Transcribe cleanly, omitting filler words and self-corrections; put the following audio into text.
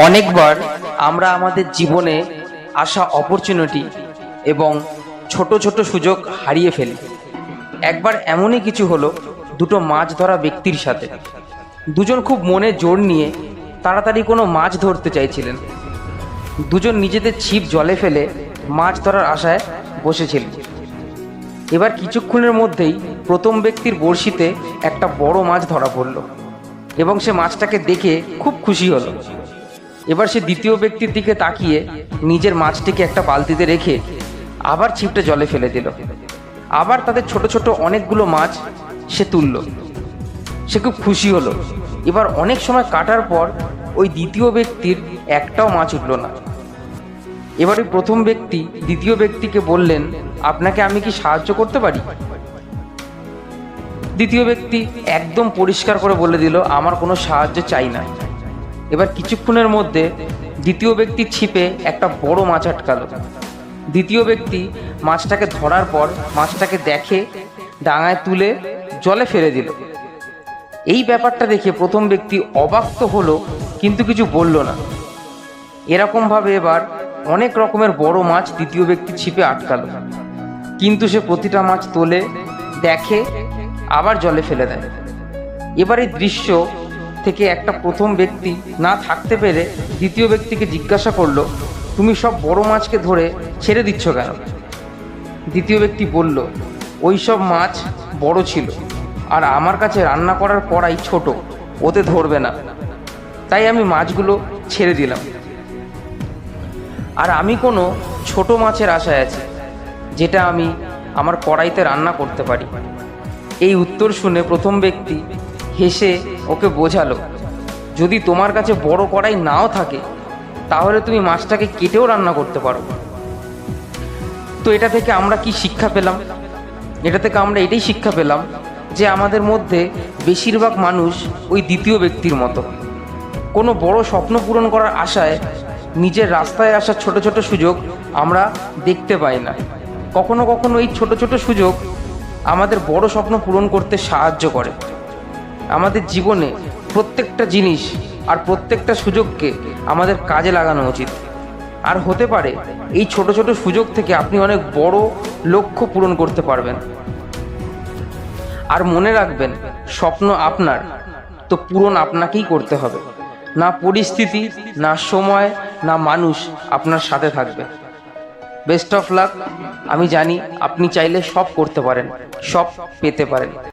অনেকবার আমরা আমাদের জীবনে আসা অপরচুনিটি এবং ছোট ছোট সুযোগ হারিয়ে ফেলি। একবার এমনই কিছু হলো দুটো মাছ ধরা ব্যক্তির সাথে। দুজন খুব মনে জোর নিয়ে তাড়াতাড়ি কোনো মাছ ধরতে চাইছিলেন। দুজন নিজেদের ছিপ জলে ফেলে মাছ ধরার আশায় বসেছিলেন। এবার কিছুক্ষণের মধ্যেই প্রথম ব্যক্তির বড়শিতে একটা বড় মাছ ধরা পড়ল এবং সে মাছটাকে দেখে খুব খুশি হলো। এবার সে দ্বিতীয় ব্যক্তির দিকে তাকিয়ে নিজের মাছটিকে একটা বালতিতে রেখে আবার ছিপটা জলে ফেলে দিল। আবার তাদের ছোট ছোট অনেকগুলো মাছ সে তুলল। সে খুব খুশি হলো। এবার অনেক সময় কাটার পর ওই দ্বিতীয় ব্যক্তির একটাও মাছ উঠল না। এবার ওই প্রথম ব্যক্তি দ্বিতীয় ব্যক্তিকে বললেন, আপনাকে আমি কি সাহায্য করতে পারি? দ্বিতীয় ব্যক্তি একদম পরিষ্কার করে বলে দিল, আমার কোনো সাহায্য চাই না। এবার কিছুক্ষণের মধ্যে দ্বিতীয় ব্যক্তির ছিপে একটা বড় মাছ আটকালো। দ্বিতীয় ব্যক্তি মাছটাকে ধরার পর মাছটাকে দেখে ডাঙায় তুলে জলে ফেলে দিল। এই ব্যাপারটা দেখে প্রথম ব্যক্তি অবাক তো হলো, কিন্তু কিছু বলল না। এরকমভাবে এবার অনেক রকমের বড় মাছ দ্বিতীয় ব্যক্তির ছিপে আটকালো, কিন্তু সে প্রতিটা মাছ তোলে, দেখে, আবার জলে ফেলে দেয়। এবার এই দৃশ্য থেকে একটা প্রথম ব্যক্তি না থাকতে পেরে দ্বিতীয় ব্যক্তিকে জিজ্ঞাসা করলো, তুমি সব বড় মাছকে ধরে ছেড়ে দিচ্ছ কেন? দ্বিতীয় ব্যক্তি বলল, ওই সব মাছ বড় ছিল, আর আমার কাছে রান্না করার কড়াই ছোট, ওতে ধরবে না, তাই আমি মাছগুলো ছেড়ে দিলাম। আর আমি কোনো ছোট মাছের আশায় আছি, যেটা আমি আমার কড়াইতে রান্না করতে পারি। এই উত্তর শুনে প্রথম ব্যক্তি হেসে ওকে বোঝালো, যদি তোমার কাছে বড় কড়াই নাও থাকে তাহলে তুমি মাছটাকে কেটেও রান্না করতে পারো। তো এটা থেকে আমরা কি শিক্ষা পেলাম? এটা থেকে আমরা এটাই শিক্ষা পেলাম যে আমাদের মধ্যে বেশিরভাগ মানুষ ওই দ্বিতীয় ব্যক্তির মতো। কোনো বড় স্বপ্ন পূরণ করার আশায় নিজের রাস্তায় আসা ছোট ছোট সুযোগ আমরা দেখতে পাই না। কখনো কখনো এই ছোট ছোট সুযোগ আমাদের বড় স্বপ্ন পূরণ করতে সাহায্য করে। আমাদের জীবনে প্রত্যেকটা জিনিস আর প্রত্যেকটা সুযোগকে আমাদের কাজে লাগানো উচিত। আর হতে পারে এই ছোট ছোট সুযোগ থেকে আপনি অনেক বড় লক্ষ্য পূরণ করতে পারবেন। আর মনে রাখবেন, স্বপ্ন আপনার, তো পূরণ আপনাকেই করতে হবে। না পরিস্থিতি, না সময়, না মানুষ আপনার সাথে থাকবে। Best of luck. আমি জানি আপনি চাইলে সব করতে পারেন, সব পেতে পারেন।